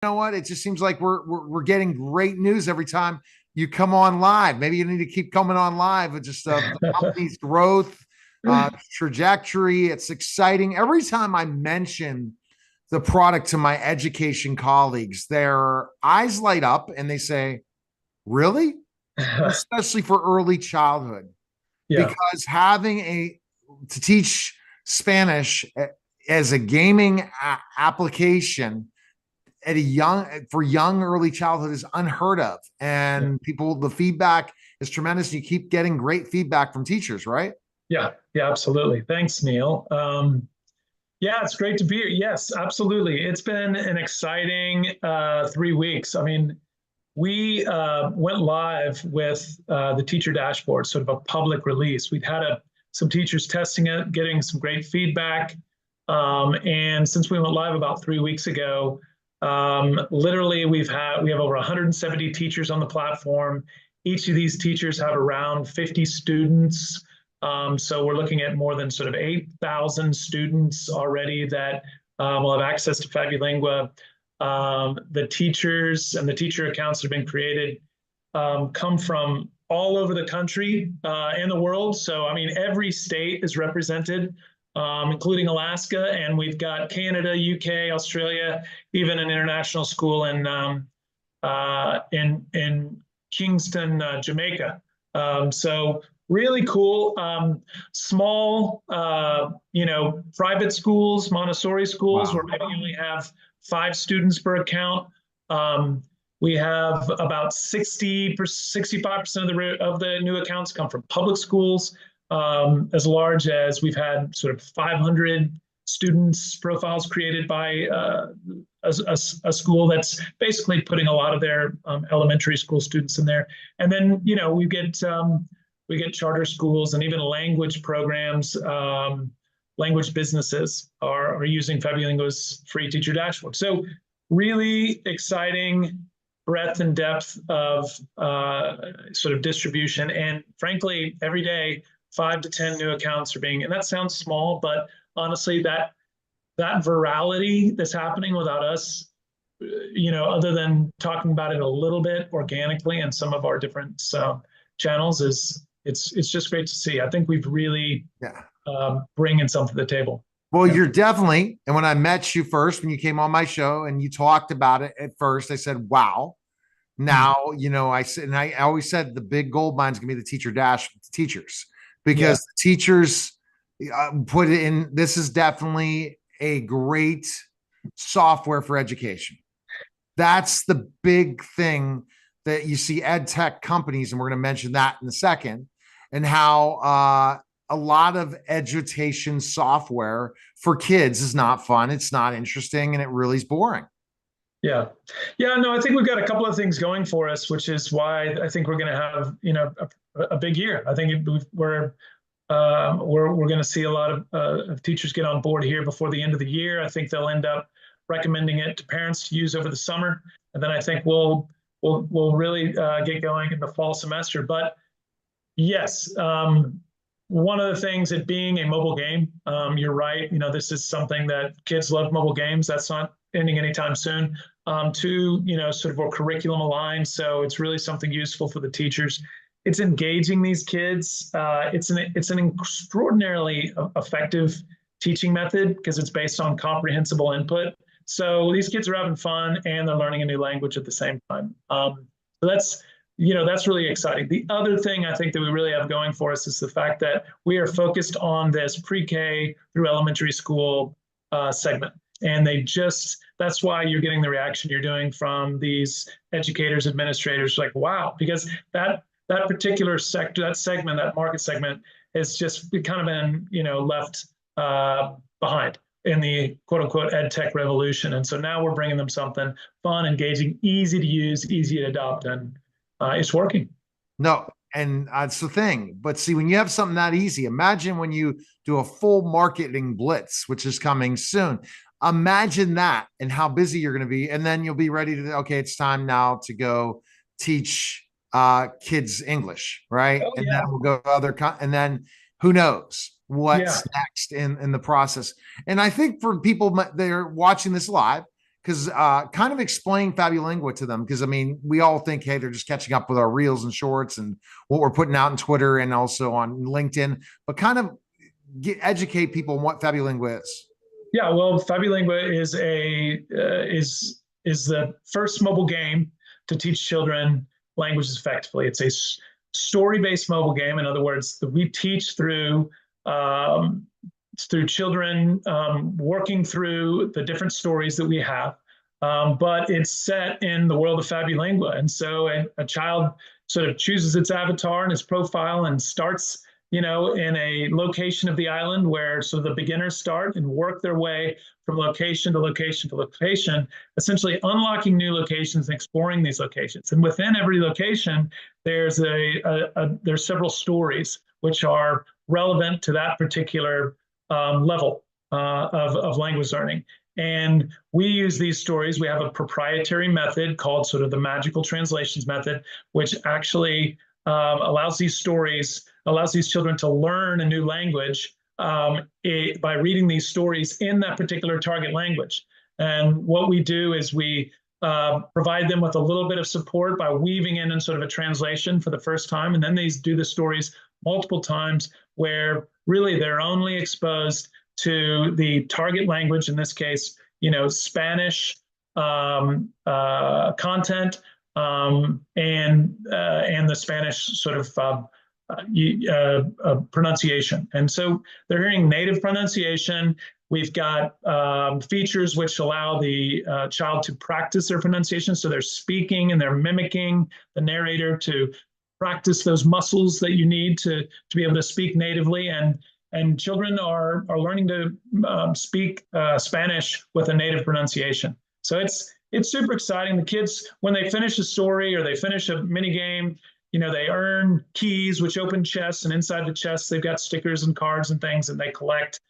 know what? It just seems like we're getting great news every time you come on live. Maybe you need to keep coming on live with just the company's growth trajectory. It's exciting. Every time I mention the product to my education colleagues, their eyes light up and they say, "Really?" Especially for early childhood, Yeah, because having a to teach Spanish as a gaming application at a young for young early childhood is unheard of, yeah, and people, the feedback is tremendous. You keep getting great feedback from teachers, right? yeah, yeah, absolutely. Thanks, Neil. Yeah, it's great to be here. Yes, absolutely. It's been an exciting 3 weeks. I mean, we went live with the teacher dashboard, sort of a public release. We'd had some teachers testing it, getting some great feedback. And since we went live about 3 weeks ago, literally we have over 170 teachers on the platform. Each of these teachers have around 50 students. So we're looking at more than sort of 8,000 students already that will have access to Fabulingua. The teachers and the teacher accounts that have been created come from all over the country and the world. So, I mean, every state is represented, including Alaska, and we've got Canada, UK, Australia, even an international school in Kingston, Jamaica. So really cool. Small, private schools, Montessori schools, where Wow. maybe you only have 5 students per account. Um, we have about 65% of the new accounts come from public schools, as large as we've had sort of 500 students profiles created by a school that's basically putting a lot of their elementary school students in there. And then, we get charter schools and even language programs. Language businesses are using Fabulingo's free teacher dashboard. So really exciting breadth and depth of sort of distribution. And frankly, every day, 5 to 10 new accounts are being, and that sounds small, but honestly, that virality that's happening without us, other than talking about it a little bit organically in some of our different channels, is it's just great to see. I think we've really Yeah. bringing something to the table. Well, Yeah. you're definitely, and when I met you first, when you came on my show and you talked about it at first, I said, wow. Mm. Now, I said, and I always said the big gold mine is going to be the teacher dash teachers, Yeah. because the teachers put it in. This is definitely a great software for education. That's the big thing that you see ed tech companies, and we're going to mention that in a second, and how a lot of education software for kids is not fun. It's not interesting, and it really is boring. Yeah. Yeah. No, I think we've got a couple of things going for us, which is why I think we're going to have, a big year. I think we're going to see a lot of teachers get on board here before the end of the year. I think they'll end up recommending it to parents to use over the summer, and then I think we'll really get going in the fall semester. But yes, one of the things, it being a mobile game, you're right. This is something that kids love, mobile games. That's not ending anytime soon. Two, sort of more curriculum aligned. So it's really something useful for the teachers. It's engaging these kids. It's an extraordinarily effective teaching method because it's based on comprehensible input. So these kids are having fun and they're learning a new language at the same time. So that's really exciting. The other thing I think that we really have going for us is the fact that we are focused on this pre-K through elementary school segment. And that's why you're getting the reaction you're doing from these educators, administrators, like, wow, because that particular sector, that segment, that market segment has just kind of been, left behind in the quote unquote ed tech revolution. And so now we're bringing them something fun, engaging, easy to use, easy to adopt, and it's working. No, and that's the thing. But see, when you have something that easy, imagine when you do a full marketing blitz, which is coming soon. Imagine that and how busy you're going to be. And then you'll be ready to, okay, it's time now to go teach kids English, right? Oh And then yeah, we'll go and then who knows yeah, what's next in the process. And I think for people that are watching this live, because kind of explain Fabulingua to them. Because I mean, we all think, hey, they're just catching up with our reels and shorts and what we're putting out on Twitter and also on LinkedIn, but kind of educate people on what Fabulingua is. Yeah, well, Fabulingua is the first mobile game to teach children languages effectively. It's a story-based mobile game. In other words, we teach through children working through the different stories that we have, but it's set in the world of Fabulingua. And so a child sort of chooses its avatar and its profile and starts, in a location of the island where sort of the beginners start and work their way from location to location to location, essentially unlocking new locations and exploring these locations. And within every location, there's there's several stories which are relevant to that particular level of language learning. And we use these stories. We have a proprietary method called sort of the magical translations method, which actually allows these children to learn a new language by reading these stories in that particular target language. And what we do is we provide them with a little bit of support by weaving in sort of a translation for the first time. And then they do the stories multiple times where really they're only exposed to the target language, in this case, Spanish content and the Spanish sort of pronunciation. And so they're hearing native pronunciation. We've got features which allow the child to practice their pronunciation. So they're speaking and they're mimicking the narrator to practice those muscles that you need to be able to speak natively. And children are learning to speak Spanish with a native pronunciation. So it's super exciting. The kids, when they finish a story or they finish a mini game, they earn keys which open chests, and inside the chests they've got stickers and cards and things that they collect.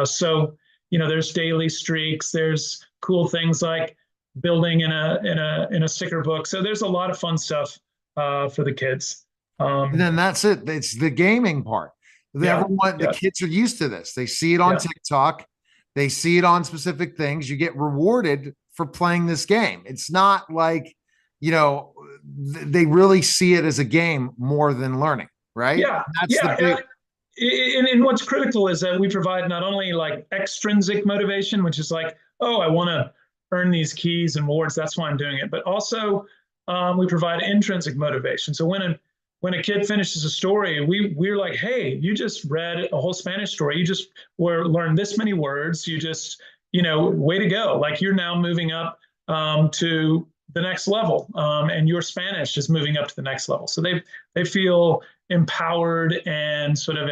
So there's daily streaks. There's cool things like building in a sticker book. So there's a lot of fun stuff for the kids. And then that's it. It's the gaming part. The kids are used to this. They see it on TikTok. They see it on specific things. You get rewarded for playing this game. It's not like, they really see it as a game more than learning, right? Yeah. And what's critical is that we provide not only like extrinsic motivation, which is like, oh, I want to earn these keys and rewards, that's why I'm doing it. But also we provide intrinsic motivation. So when a kid finishes a story, we're like, hey, you just read a whole Spanish story. You just learned this many words. You just, way to go. Like you're now moving up to the next level, and your Spanish is moving up to the next level. So they feel empowered and sort of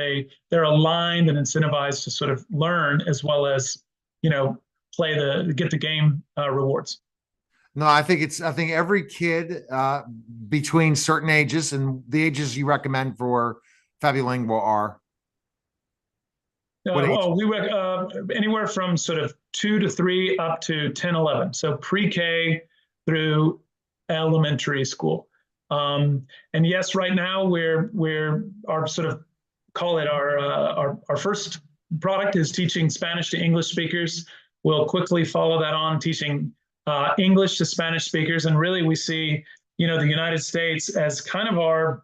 they're aligned and incentivized to sort of learn as well as, get the game rewards. No, I think every kid between certain ages, and the ages you recommend for Fabulingua are. We anywhere from sort of 2 to 3 up to 10, 11. So pre-K through elementary school. And yes, right now we're our sort of call it our first product is teaching Spanish to English speakers. We'll quickly follow that on teaching English to Spanish speakers. And really we see, the United States as kind of our,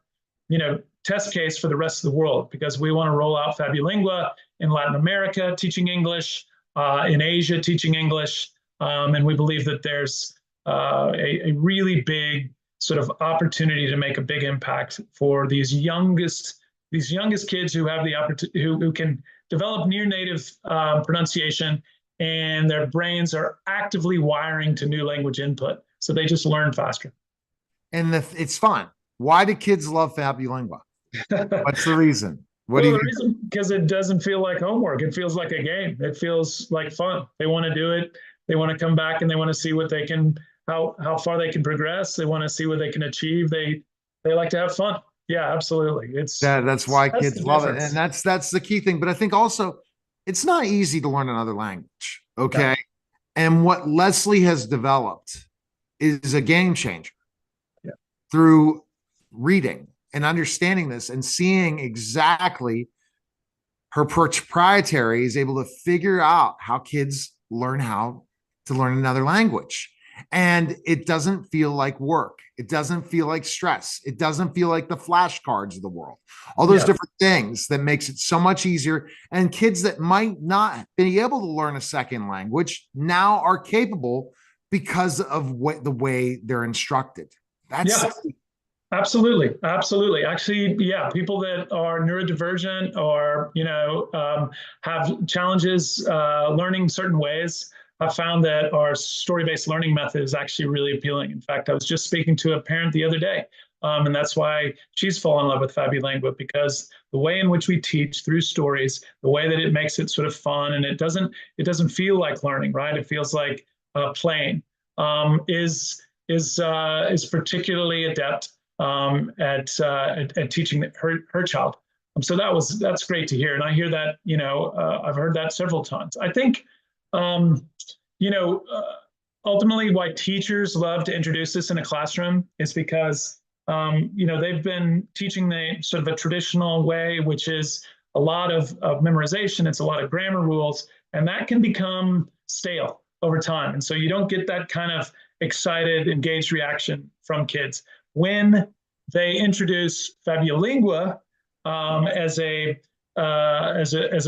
test case for the rest of the world, because we want to roll out Fabulingua in Latin America, teaching English, in Asia, teaching English. And we believe that there's a really big sort of opportunity to make a big impact for these youngest kids who have the opportunity, who can develop near native pronunciation, and their brains are actively wiring to new language input. So they just learn faster. And it's fun. Why do kids love Fabulingua? What's the reason? The reason, because it doesn't feel like homework. It feels like a game. It feels like fun. They want to do it. They want to come back and they want to see what they can, how far they can progress. They want to see what they can achieve. They like to have fun. Yeah, absolutely. That's why kids love it. And that's the key thing. But I think also it's not easy to learn another language. Okay. Yeah. And what Leslie has developed is a game changer through reading and understanding this and seeing exactly her proprietary is able to figure out how kids learn how to learn another language. And it doesn't feel like work. It doesn't feel like stress. It doesn't feel like the flashcards of the world. All those Yeah. different things that makes it so much easier. And kids that might not be able to learn a second language now are capable because of what the way they're instructed. That's Yeah. Absolutely, absolutely. Actually, yeah, people that are neurodivergent or have challenges learning certain ways have found that our story-based learning method is actually really appealing. In fact, I was just speaking to a parent the other day, and that's why she's fallen in love with FabuLingua, because the way in which we teach through stories, the way that it makes it sort of fun, and it doesn't feel like learning, right? It feels like playing. Is particularly adept at teaching her child. So that's great to hear, and I hear that I've heard that several times. I think you know ultimately why teachers love to introduce this in a classroom is because they've been teaching the sort of a traditional way, which is a lot of memorization. It's a lot of grammar rules, and that can become stale over time. And so you don't get that kind of excited, engaged reaction from kids when they introduce FabuLingua as a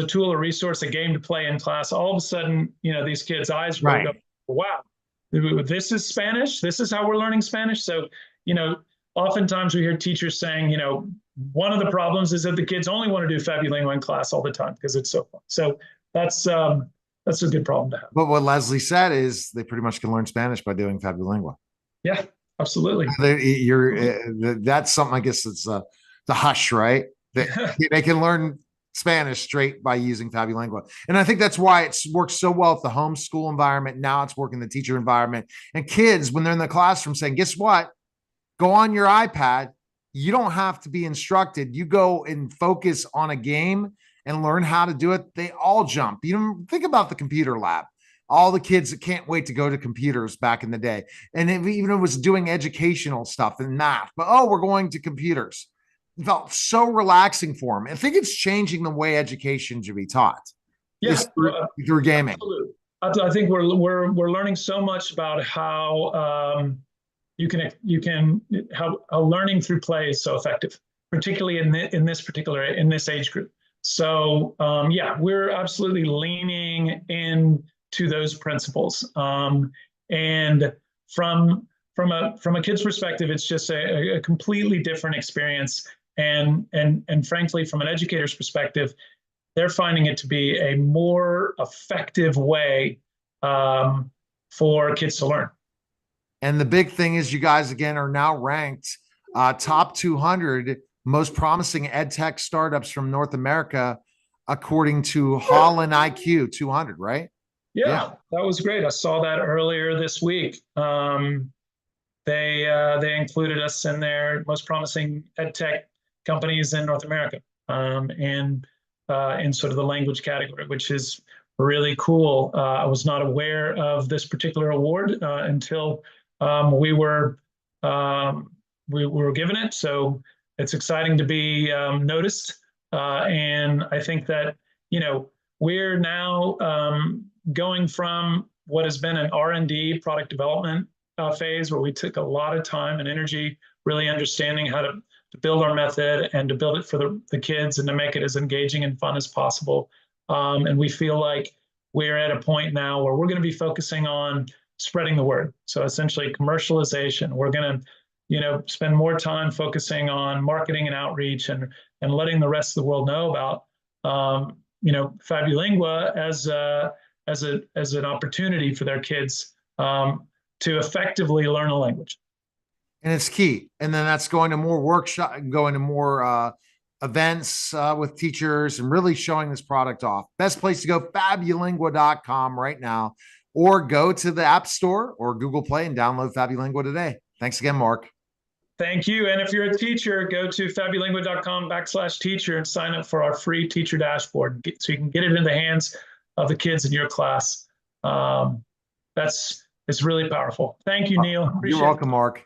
tool, a resource, a game to play in class. All of a sudden, these kids' eyes roll right. up. Wow, this is Spanish. This is how we're learning Spanish. So, oftentimes we hear teachers saying, one of the problems is that the kids only want to do FabuLingua in class all the time because it's so fun. So that's a good problem to have. But what Leslie said is they pretty much can learn Spanish by doing FabuLingua. Yeah, absolutely. That's something, I guess it's the hush, right? That they can learn Spanish straight by using FabuLingua. And I think that's why it's worked so well at the homeschool environment. Now it's working in the teacher environment. And kids, when they're in the classroom saying, guess what? Go on your iPad. You don't have to be instructed. You go and focus on a game and learn how to do it. They all jump. You know, think about the computer lab. All the kids that can't wait to go to computers back in the day. And even it was doing educational stuff and math, but we're going to computers. It felt so relaxing for them. I think it's changing the way education should be taught. Yeah, through gaming. Absolutely. I think we're learning so much about how you can how learning through play is so effective, particularly in this age group. So yeah, we're absolutely leaning into those principles. And from a kid's perspective, it's just a completely different experience. And frankly, from an educator's perspective, they're finding it to be a more effective way for kids to learn. And the big thing is you guys, again, are now ranked top 200 most promising ed tech startups from North America, according to Holland IQ 200, right? Yeah, that was great. I saw that earlier this week. They included us in their most promising ed tech companies in North America, and in sort of the language category, which is really cool. I was not aware of this particular award until we were given it. So it's exciting to be noticed, and I think that we're now going from what has been an R&D product development phase, where we took a lot of time and energy really understanding how to build our method and to build it for the kids and to make it as engaging and fun as possible. And we feel like we're at a point now where we're going to be focusing on spreading the word. So essentially commercialization. We're going to, spend more time focusing on marketing and outreach and letting the rest of the world know about, FabuLingua as an opportunity for their kids to effectively learn a language. And it's key. And then that's going to more workshop, going to more events with teachers and really showing this product off. Best place to go, fabulingua.com right now, or go to the App Store or Google Play and download FabuLingua today. Thanks again, Mark. Thank you. And if you're a teacher, go to fabulingua.com/teacher and sign up for our free teacher dashboard so you can get it in the hands of the kids in your class. It's really powerful. Thank you, Neil. You're welcome, Mark.